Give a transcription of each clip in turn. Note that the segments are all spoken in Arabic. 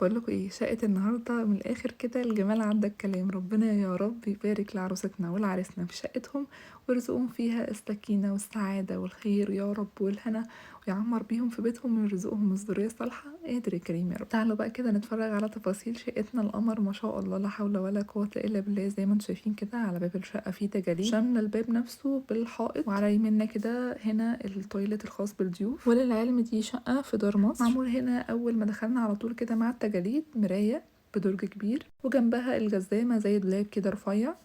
بقول لكم ايه، شقة النهارده من الاخر كده الجمال عدى الكلام. ربنا يا رب يبارك لعروستنا ولعريسنا في شقتهم ويرزقهم فيها السكينة والسعادة والخير يا رب والهنا، ويعمر بيهم في بيتهم ويرزقهم الذرية الصالحة. قادر يا كريم يا رب. تعالوا بقى كده نتفرج على تفاصيل شقتنا. القمر ما شاء الله، لا حول ولا قوة الا بالله. زي ما انتم شايفين كده على باب الشقة فيه تجاليد شاملة الباب نفسه بالحائط، وعلى يميننا كده هنا التويليت الخاص بالضيوف. وللعلم دي شقة في دار مصر، معمول هنا أول ما دخلنا على طول كده مع التجاليد مراية بدرج كبير، وجنبها الجزامة زي دولاب كده رفيع.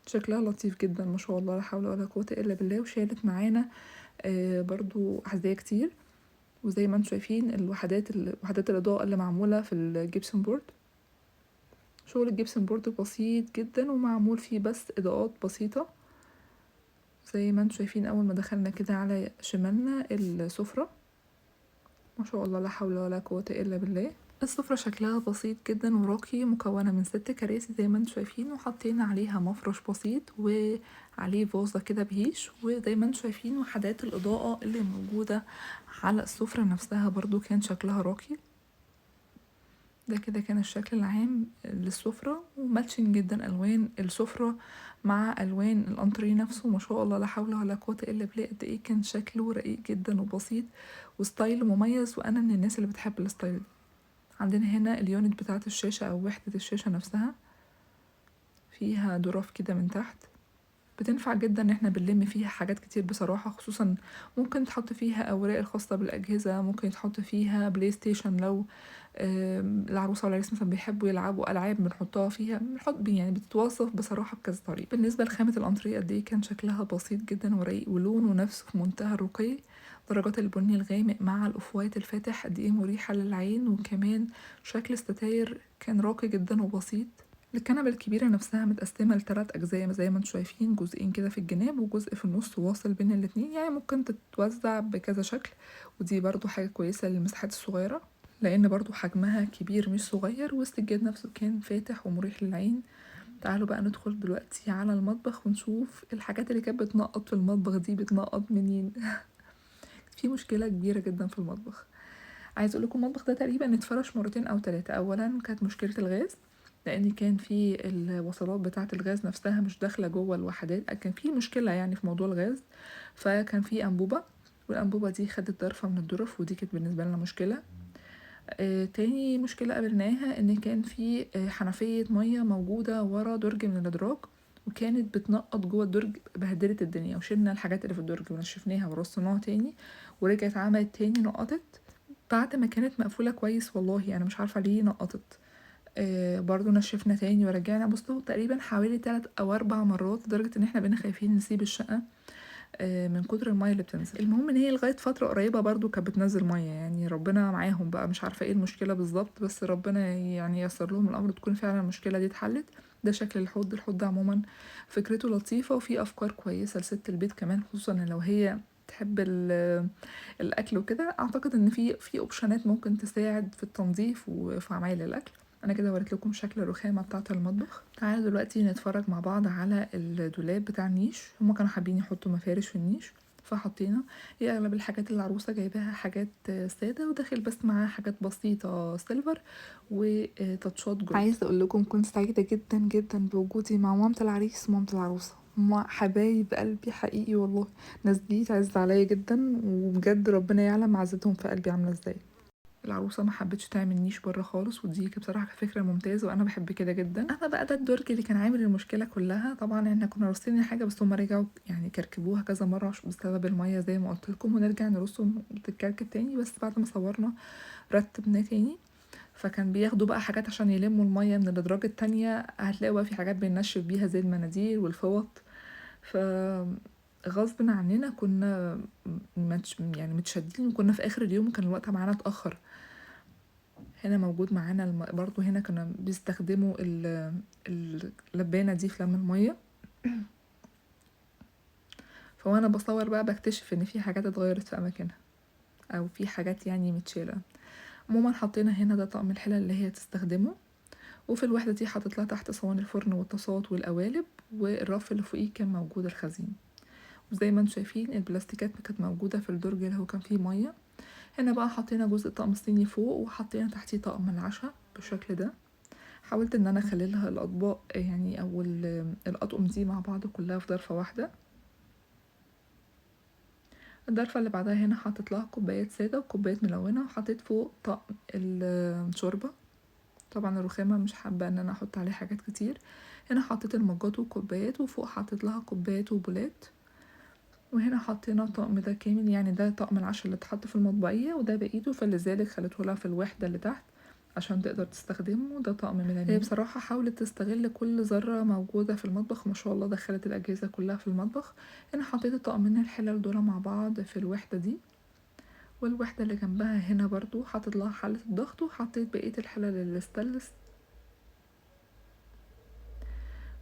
شكلها لطيف جدا ما شاء الله، لا حول ولا قوة إلا بالله. وشالت معانا برضو أحذية كتير. وزي ما انتم شايفين وحدات الإضاءة اللي معمولة في الجبسون بورد. شغل الجبسون بورد بسيط جدا ومعمول فيه بس إضاءات بسيطة. زي ما انتم شايفين أول ما دخلنا كده على شمالنا السفرة، ما شاء الله لا حول ولا قوة إلا بالله. السفرة شكلها بسيط جدا وراقي، مكونة من 6 كراسي زي ما انتم شايفين، وحاطين عليها مفرش بسيط وعليه فازة كده بهيش. وزي ما انتم شايفين وحدات الإضاءة اللي موجودة على السفرة نفسها برضو كان شكلها راقي. ده كده كان الشكل العام للسفرة، وماتشنج جدا ألوان السفرة مع ألوان الأنتريه نفسه. ما شاء الله لا حول ولا قوة إلا بالله، قد إيه كان شكله رقيق جدا وبسيط وستايل مميز، وأنا من الناس اللي بتحب الستايل ده. عندنا هنا اليونت بتاعة الشاشة أو وحدة الشاشة نفسها، فيها ظرف كده من تحت، بتنفع جدا ان احنا بنلم فيها حاجات كتير بصراحة. خصوصا ممكن تحط فيها اوراق الخاصة بالاجهزة، ممكن يتحط فيها بلاي ستيشن لو العروسة والعريس مثلا بيحبوا يلعبوا العاب، بنحطها فيها. بنحط يعني بتتوصف بصراحة بكذا طريقة. بالنسبة لخامة الانتريه قد ايه كان شكلها بسيط جدا ورقيق، ولونه نفسه في منتهى الرقي. درجات البني الغامق مع الاوف وايت الفاتح قد ايه مريحة للعين، وكمان شكل الستاير كان راقي جدا وبسيط. الكنبة الكبيرة نفسها متقسمة ل3 أجزاء زي ما انتم شايفين، جزئين كده في الجناب وجزء في النص واصل بين الاتنين، يعني ممكن تتوزع بكذا شكل. ودي برضو حاجة كويسة للمساحات الصغيرة، لأن برضو حجمها كبير مش صغير، والسجاد نفسه كان فاتح ومريح للعين. تعالوا بقى ندخل دلوقتي على المطبخ ونشوف الحاجات اللي كانت بتنقط في المطبخ دي بتنقط منين. في مشكلة كبيرة جدا في المطبخ. عايز اقول لكم المطبخ ده تقريبا اتفرش مرتين او 3. اولا كانت مشكله الغاز، لان كان في الوصلات بتاعه الغاز نفسها مش داخله جوه الوحدات، كان في مشكله يعني في موضوع الغاز. فكان في انبوبه، والانبوبه دي خدت ضرفه من الظرف، ودي كانت بالنسبه لنا مشكله. تاني مشكله قابلناها ان كان في حنفيه ميه موجوده ورا درج من الادراج، وكانت بتنقط جوه الدرج، بهدلت الدنيا. وشلنا الحاجات اللي في الدرج ونشفناها ورصيناها تاني، ورجعت عملت تاني نقطت بعد ما كانت مقفولة كويس. والله أنا مش عارفة ليه نقطت. برضو نشفنا تاني ورجعنا. بصوا تقريبا حوالي 3 أو 4 مرات، لدرجة ان احنا بقينا خايفين نسيب الشقة من كتر المية اللي بتنزل. المهم ان هي لغاية فترة قريبة برضو كانت بتنزل مية، يعني ربنا معاهم بقى. مش عارفة ايه المشكلة بالظبط، بس ربنا يعني ييسر لهم الامر تكون فعلا المشكلة دي اتحلت. ده شكل الحوض عموما فكرته لطيفة، وفي افكار كويسة لست البيت كمان، خصوصا ان لو هي تحب الاكل وكده. اعتقد ان في اوبشنات ممكن تساعد في التنظيف وفي عمايل الاكل. انا كده وريت لكم شكل الرخامه بتاعه المطبخ. تعالوا دلوقتي نتفرج مع بعض على الدولاب بتاع النيش. هما كانوا حابين يحطوا مفارش في النيش فحطينا. هي اغلب الحاجات اللي العروسه جايباها حاجات ساده، وداخل بس معاها حاجات بسيطه سيلفر وتاتشات جولد. عايزه اقول لكم كنت سعيده جدا جدا بوجودي مع مامة العريس ومامة العروسه. هما حبايب قلبي حقيقي والله. الناس دي تعز عليا جدا، وبجد ربنا يعلم عزتهم في قلبي عامله ازاي. العروسه ما حبتش تعمل نيش بره خالص، ودي كانت بصراحه فكره ممتازه، وانا بحب كده جدا. اما بقى ده الدرج اللي كان عامل المشكله كلها. طبعا احنا كنا رصين حاجه، بس هما رجعوا يعني كركبوها كذا مره بسبب الميه زي ما قلت لكم، ونرجع نرصه تتكركب تاني. بس بعد ما صورنا رتبناه تاني. فكان بياخدوا بقى حاجات عشان يلموا الميه من الادراج التانية. هتلاقوا بقى في حاجات بننشف بيها زي المناديل والفوط. ف غصب عننا كنا يعني متشدين، وكنا في اخر اليوم وكان الوقت معانا اتاخر. هنا موجود معانا برضو هنا كانوا بيستخدموا اللبانة دي في لم المية. فوانا بصور بقى بكتشف ان في حاجات اتغيرت في اماكنها، او في حاجات يعني متشالة. عموما حطينا هنا ده طقم الحلل اللي هي تستخدمه. وفي الوحدة دي حطيت لها تحت صواني الفرن والطاسات والقوالب، والرف اللي فوقيه كان موجود الخزين. وزي ما انتم شايفين البلاستيكات كانت موجودة في الدرج اللي هو كان فيه مية. هنا بقى حطينا جزء طقم الصيني فوق، وحطينا تحتيه طقم العشاء. بالشكل ده. حاولت ان انا اخليلها الاطباق يعني او الاطقم دي مع بعض كلها في ضرفة واحدة. الضرفة اللي بعدها هنا حطيت لها كوبايات سادة وكوبايات ملونة، وحطيت فوق طقم الشوربة. طبعا الرخامة مش حابة ان انا احط عليه حاجات كتير. هنا حطيت المجات والكوبايات، وفوق حطيت لها كوبايات وبولات. وهنا حطينا الطقم ده كامل، يعني ده طقم العشاء اللي اتحط في المطبقية، وده بقيته فلذلك خليته لها في الوحدة اللي تحت عشان تقدر تستخدمه. ده طقم ميلامين. هي بصراحة حاولت تستغل كل ذرة موجودة في المطبخ، ما شاء الله دخلت الأجهزة كلها في المطبخ. هنا حطيت الطقمين الحلل دول مع بعض في الوحدة دي، والوحدة اللي جنبها هنا برضو حطيت لها حلة الضغط، وحطيت بقية الحلل الستانلس.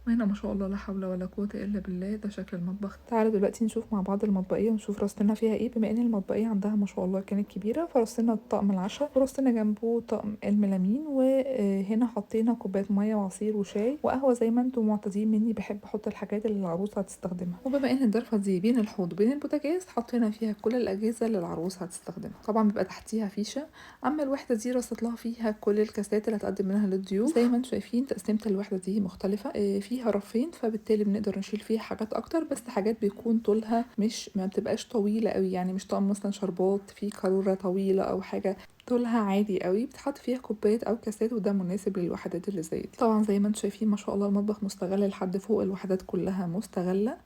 وهنا ما شاء الله لا حول ولا قوة الا بالله، ده شكل المطبخ. تعالوا دلوقتي نشوف مع بعض المطبقية ونشوف رصنا فيها ايه. بما ان المطبقية عندها ما شاء الله كانت كبيرة، فرصنا طقم العشاء ورصنا جنبه طقم الميلامين، وهنا حطينا كوباية مية وعصير وشاي وقهوة زي ما انتم معتادين مني، بحب احط الحاجات اللي العروسة هتستخدمها. وبما ان الضرفة دي بين الحوض وبين البوتاجاز، حطينا فيها كل الأجهزة اللي العروسة هتستخدمها. طبعا بيبقى تحتيها فيشة. اما الوحدة دي رصت لها فيها كل الكاسات اللي هتقدم منها للضيوف. زي ما انتم شايفين تقسيمة الوحدة دي مختلفة، فيها رفين، فبالتالي بنقدر نشيل فيها حاجات اكتر، بس حاجات بيكون طولها مش ما بتبقاش طويلة قوي، يعني مش طقم مثلا شربات فيه قارورة طويلة او حاجة، طولها عادي قوي بتحط فيها كوبايات او كاسات، وده مناسب للوحدات اللي زي دي. طبعا زي ما انتم شايفين ما شاء الله المطبخ مستغل لحد فوق، الوحدات كلها مستغلة.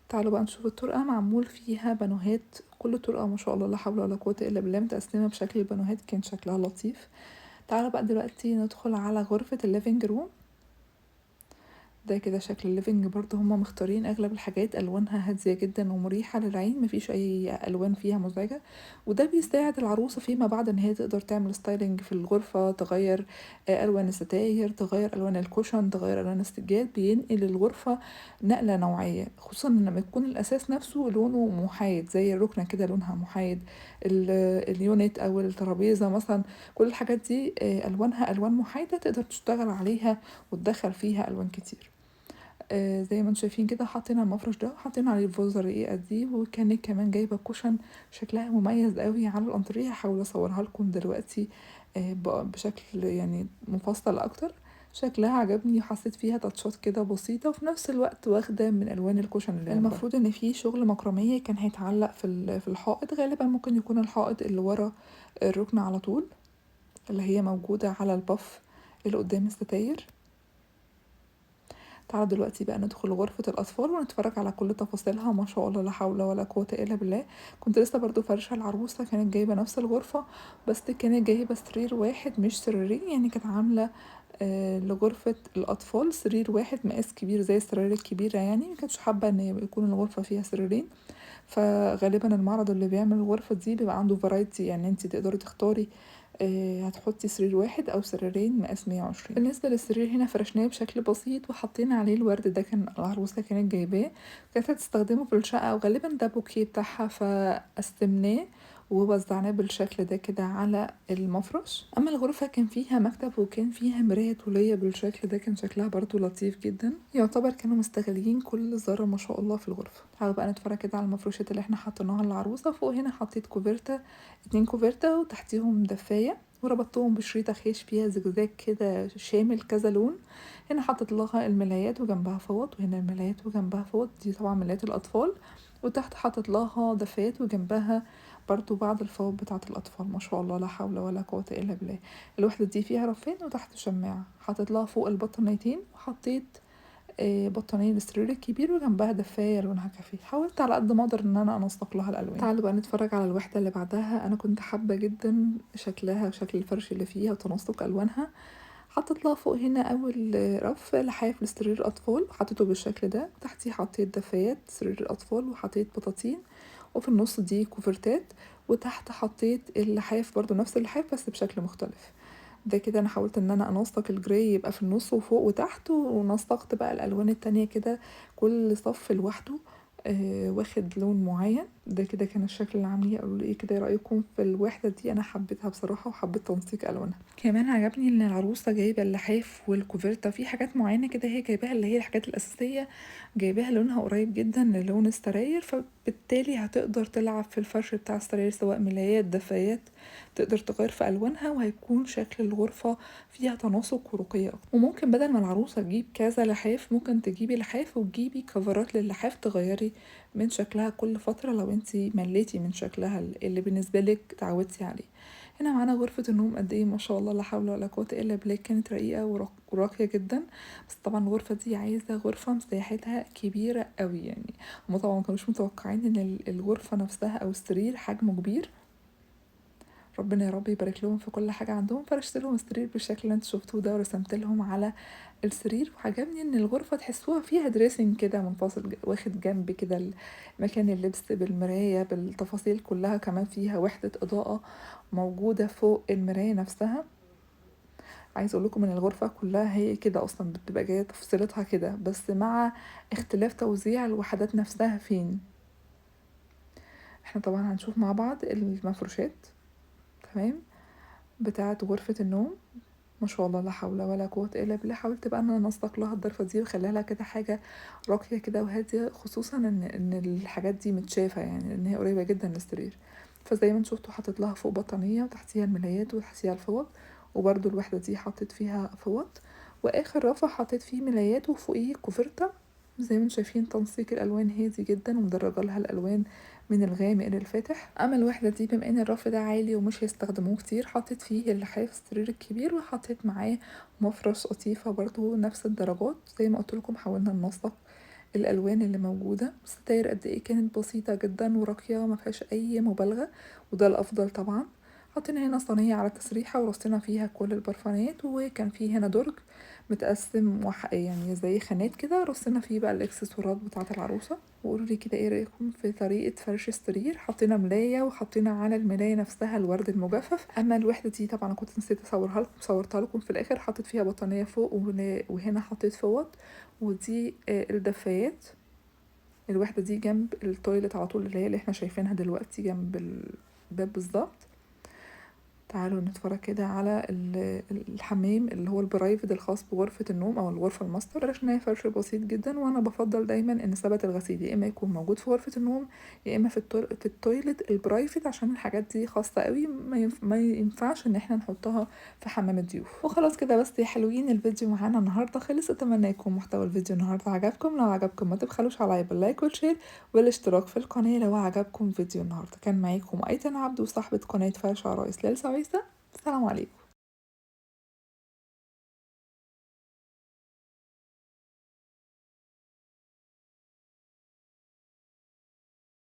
تعالوا بقى نشوف الطرقة معمول فيها بانوهات، كل طرقة ما شاء الله لا حول ولا قوة الا بالله متقسمة بشكل البانوهات، كان شكلها لطيف. تعالوا بقى دلوقتي ندخل على غرفة الليفينج روم. ده كده شكل الليفينج، برضه هما مختارين اغلب الحاجات الوانها هاديه جدا ومريحه للعين، مفيش اي الوان فيها مزعجه، وده بيساعد العروسه فيما بعد ان هي تقدر تعمل ستايلنج في الغرفه، تغير الوان الستاير، تغير الوان الكوشن، تغير الوان السجاد، بينقل الغرفه نقله نوعيه، خصوصا لما يكون الاساس نفسه لونه محايد زي الركنه كده لونها محايد، اليونت او الترابيزه مثلا، كل الحاجات دي الوانها الوان محايده تقدر تشتغل عليها وتدخل فيها الوان كتير. زي ما انتم شايفين كده حطينا المفرش ده، حطينا عليه الفازة الرقيقة دي، وكانت كمان جايبة كوشن شكلها مميز قوي على الانتريه. هحاول اصورها لكم دلوقتي بشكل يعني مفصل اكتر. شكلها عجبني، وحسيت فيها تاتشات كده بسيطة، وفي نفس الوقت واخدة من الوان الكوشن اللي المفروض ان فيه شغل مكرمية كان هيتعلق في الحائط، غالبا ممكن يكون الحائط اللي ورا الركن على طول، اللي هي موجودة على البف اللي قدام الستاير. تعالوا دلوقتي بقى ندخل غرفة الأطفال ونتفرج على كل تفاصيلها، ما شاء الله لا حول ولا قوة إلا بالله. كنت لسه برضو فرشة العروسة، كانت جايبة نفس الغرفة، بس كانت جايبة سرير واحد مش سريرين، يعني كانت عاملة لغرفة الأطفال سرير واحد مقاس كبير زي السراير الكبيرة، يعني مكانتش حابة ان يكون الغرفة فيها سريرين. فغالبا المعرض اللي بيعمل الغرفة دي بيبقى عنده فرايتي، يعني انتي تقدري تختاري هتحطي سرير واحد او سريرين مقاس 120. بالنسبة للسرير هنا فرشناه بشكل بسيط وحطينا عليه الورد، ده كان العروسة كانت جايباه، كانت هتستخدمه في الشقة، وغالبا ده بوكيه بتاعها، فقسمناه ووزعناه بالشكل ده كده على المفرش. اما الغرفة كان فيها مكتب وكان فيها مراية طولية بالشكل ده، كان شكلها برضو لطيف جدا، يعتبر كانوا مستغلين كل ذرة ما شاء الله في الغرفة. تعالوا بقى نتفرج كده على المفروشات اللي احنا حطيناها للعروسة. فوق هنا حطيت كوفرتا، 2 كوفرتا وتحتيهم دفاية، وربطتهم بشريطة خيش فيها زجزاج كده شامل كذا لون. هنا حطت لها الملايات وجنبها فوط، وهنا الملايات وجنبها فوط، دي طبعا ملايات الأطفال، وتحت حطت لها دفايات وجنبها برضو بعض الفوط بتاعة الأطفال. ما شاء الله لا حول ولا قوة إلا بالله. الوحدة دي فيها رفين وتحت شماعة، حطت لها فوق البطانيتين، وحطيت بطانية للسرير الكبير وجنبها دفاية لونها كافيه. حاولت على قد ما اقدر ان انا انسق لها الالوان. تعالوا بقى نتفرج على الوحدة اللي بعدها. انا كنت حابة جدا شكلها وشكل الفرش اللي فيها وتناسق الوانها. حطيت لها فوق هنا اول رف لحاف لسرير الاطفال، حطيته بالشكل ده، تحتيه حطيت دفايات سرير الاطفال وحطيت بطاطين، وفي النص دي كوفرتات، وتحت حطيت اللحاف برضو نفس اللحاف بس بشكل مختلف. ده كده انا حاولت ان انا انسق الجراي يبقى في النص وفوق وتحت، ونسقت بقى الالوان التانية كده كل صف لوحده واخد لون معين. ده كده كان الشكل العام ليها. قولوا لي ايه كده، إيه رأيكم في الوحدة دي؟ انا حبيتها بصراحة وحبيت تنسيق الوانها. كمان عجبني ان العروسة جايبة اللحاف والكوفرتا في حاجات معينة كده، هي جايباها اللي هي الحاجات الأساسية، جايباها لونها قريب جدا للون السراير، فبالتالي هتقدر تلعب في الفرش بتاع السراير سواء ملايات دفايات، تقدر تغير في ألوانها وهيكون شكل الغرفة فيها تناسق ورقي أكتر. وممكن بدل ما العروسة تجيب كذا لحاف ممكن تجيبي لحاف وتجيبي كفرات للحاف تغيري من شكلها كل فترة لو انتي مليتي من شكلها اللي بالنسبة لك تعودتي عليه. هنا معانا غرفة النوم، قد ايه ما شاء الله لا حول ولا قوة الا بالله، كانت رقيقة وراقية جدا. بس طبعا الغرفة دي عايزة غرفة مساحتها كبيرة قوي يعني. هما طبعا مكانوش متوقعين ان الغرفة نفسها او السرير حجمه كبير. ربنا يا رب يبارك لهم في كل حاجة عندهم. فرشت لهم السرير بالشكل اللي انتوا شفتوه ده ورسمت لهم على السرير. وعجبني ان الغرفة تحسوها فيها دريسنج كده منفصل، واخد جنب كده مكان اللبس بالمراية بالتفاصيل كلها، كمان فيها وحدة إضاءة موجودة فوق المراية نفسها. عايز اقول لكم ان الغرفة كلها هي كده اصلا بتبقى جاية تفصيلتها كده، بس مع اختلاف توزيع الوحدات نفسها فين. احنا طبعا هنشوف مع بعض المفروشات، تمام، بتاعة غرفة النوم. ما شاء الله لا حول ولا قوة الا بالله. حاولت بقى ان انا انسق لها الضرفة دي وخليها لها كده حاجة راقية كده وهادية، خصوصا ان الحاجات دي متشافة يعني ان هي قريبة جدا للسرير. فزي ما انتوا شفتوا حطيت لها فوق بطانية وتحتيها الملايات وتحتيها الفوط، وبرده الوحدة دي حطيت فيها فوط، واخر رفع حطيت فيه ملايات وفوقيه كوفرتة. زي ما انتم شايفين تنسيق الالوان هادي جدا ومدرجه لها الالوان من الغامق للفاتح. اما الوحده دي بما ان الرف ده عالي ومش هيستخدموه كتير، حطيت فيه اللحاف السرير الكبير وحطيت معاه مفرش قطيفه برضو نفس الدرجات. زي ما قلت لكم حاولنا ننسق الالوان اللي موجوده. الستاير قد ايه كانت بسيطه جدا وراقيه ما فيهاش اي مبالغه، وده الافضل طبعا. حطينا هنا صينيه على تسريحه ورصينا فيها كل البرفانات، وكان فيه هنا درج متقسم يعني زي خانات كده، رصينا فيه بقى الاكسسوارات بتاعه العروسه. وقولوا لي كده ايه رايكم في طريقه فرش السرير. حطينا ملايه وحطينا على الملايه نفسها الورد المجفف. اما الوحده دي طبعا كنت نسيت اصورها لكم، صورتها لكم في الاخر. حطيت فيها بطانيه فوق وهنا حطيت فوط. ودي الدفايات. الوحده دي جنب التويلت على طول، اللي هي اللي احنا شايفينها دلوقتي جنب الباب بالظبط. تعالوا نتفرج كده على الحمام اللي هو البرايفت الخاص بغرفة النوم أو الغرفة الماستر. فرشناه فرش بسيط جدا، وأنا بفضل دايما إن ثبت الغسيل يا إما يكون موجود في غرفة النوم يا إما في التويلت البرايفت، عشان الحاجات دي خاصة قوي ما ينفعش إن احنا نحطها في حمام الضيوف. وخلاص كده بس يا حلوين، الفيديو معانا النهاردة خلص. أتمنى يكون محتوى الفيديو النهاردة عجبكم. لو عجبكم ما تبخلوش عليا باللايك والشير والاشتراك في القناة لو عجبكم فيديو النهاردة. كان معاكم أيتن عبد وصاحبة قناة فرش عرايس ليلى سويسة. السلام عليكم.